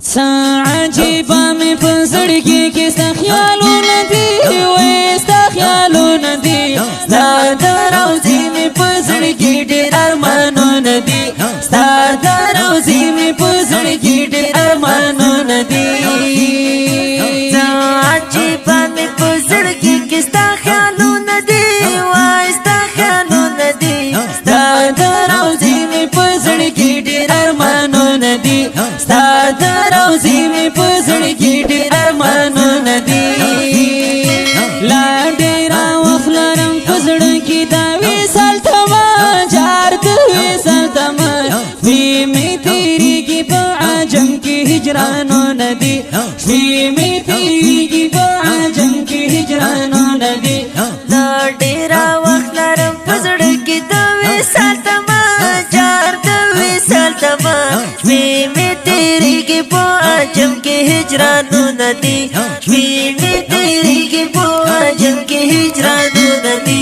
عجيبة من فزرقي كيستا خيالونا دي ويستا خيالونا دي ستا دروزي من فزرقي دير أرمانونا دي ستا دروزي من فزرقي دير أرمانونا دي عجيبة من فزرقي كيستا خيالونا دي ويستا خيالونا دي ستا دروزي من فزرقي دير أرمانونا دي ستا دروزي من فزرقي دير أرمانونا دي لا ډیرا وخلرم فزرقي دا وصل تما جار وصل تما في می تیری کی په عجم کې هجرانونه دي في می تیری کی په عجم کې هجرانونه دي دا ډیرا وخت لرم فزرقي دا وصل تما جار وصل تما في می تیری کی په عجم کې هجرانونه دي في می تیری کی په عجم کې هجرانونه دي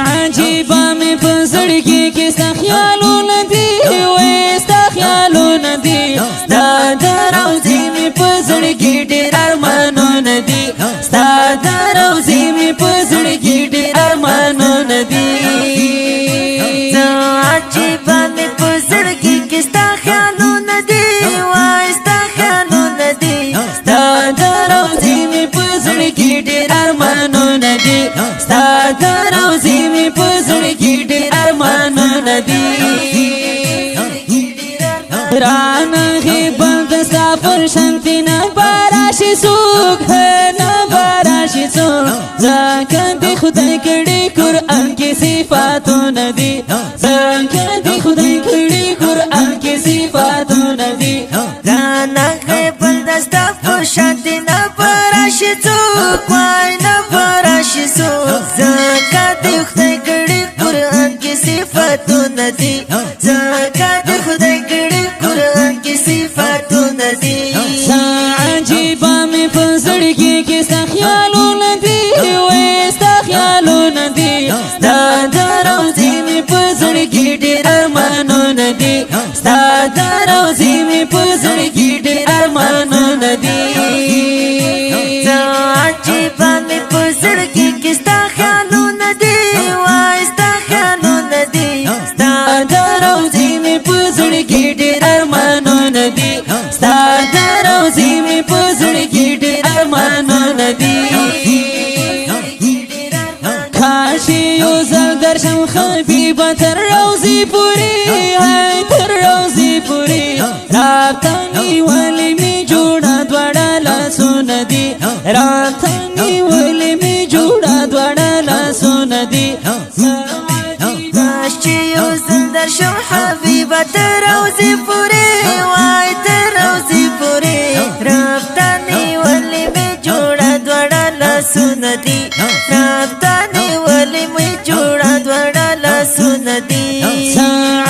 عجيبة من فزرقي كيستا خيالونا دي ويستا خيالونا دي ستا دروزي من فزرقي دير أرمانونا دي ستا دروزي من فزرقي دير أرمانونا دي عجيبة من فزرقي كيستا خيالونا دي ويستا خيالونا دي ستا دروزي من فزرقي دير أرمانونا دي ستا دروزي من فزرقي دير أرمانونا دي رانا غيبان دستا فرشنتنا باراشي سوق هنا باراشي سوق زاكا دي خدای کڑی قرآن کی صفاتونا دي زاكا دي خدای کڑی قرآن کی صفاتونا دي رانا غيبان دستا فرشنتنا باراشي سوق واینا باراشي سوق زاكا دي خدای کڑی قرآن کی صفاتونا دي زاكا دي خدای کڑی قرآن کی صفاتونا دي عجيبة من فزرقي كيستا خيالونا دي ويستا خيالونا دي ستا دروزي من فزرقي دير أرمانونا دي ستا دروزي من فزرقي دير أرمانونا دي عجيبة من فزرقي كيستا خيالونا دي ويستا خيالونا دي ستا دروزي من فزرقي دير أرمانونا دي ستا دروزي من فزرقي دير أرمانونا دي کاشی یو زل درشم خبیبا تر روزی پوری ہے تر روزی پوری رابطانی والی می جوڑا دوڑا لاسون دی رابطانی والی می جوڑا دوڑا لاسون دی کاشی یو زل درشم حبیبا تر روزی پوری وای تر روزی پوری رابطانی والی می جوڑا دوڑا لاسون دی رابطانی والی می جوڑا دوڑا لاسون دی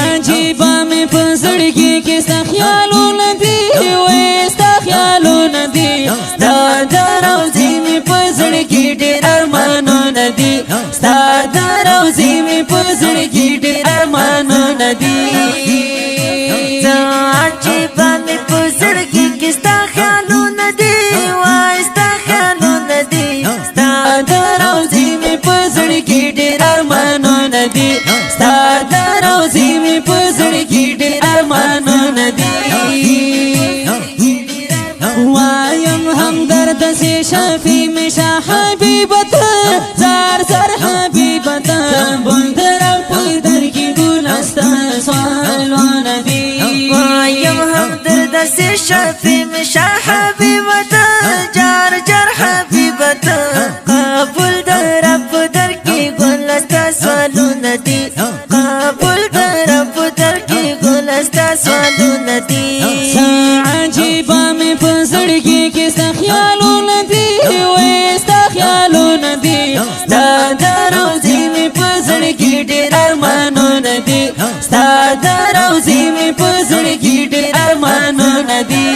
عجيبة من فزرقي كيستا خيالونا دي ويستا خيالونا دي ستا دروزي من فزرقي دير أرمانونا دي ستا دروزي من فزرقي دير أرمانونا دي عجيبة من فزرقي كيستا خيالونا دي ويستا خيالونا دي ستا دروزي من فزرقي دير أرمانونا دي ستا دروزي من فزرقي دير أرمانونا دي وایم همدرد سے شفی مشا حبیبتا زار زار حبیبتا بندر پدر کی گلستا سوالونا دی وایم همدرد سے شفی مشا حبیبتا جار جار حبیبتا قابل در پدر کی گلستا سوالونا دی قابل در پدر کی گلستا سوالونا دی عجيبة من فزرقي كيستا خيالونا دي ويستا خيالونا دي ستا دروزي من فزرقي دير أرمانونا دي ستا دروزي من فزرقي دير أرمانونا دي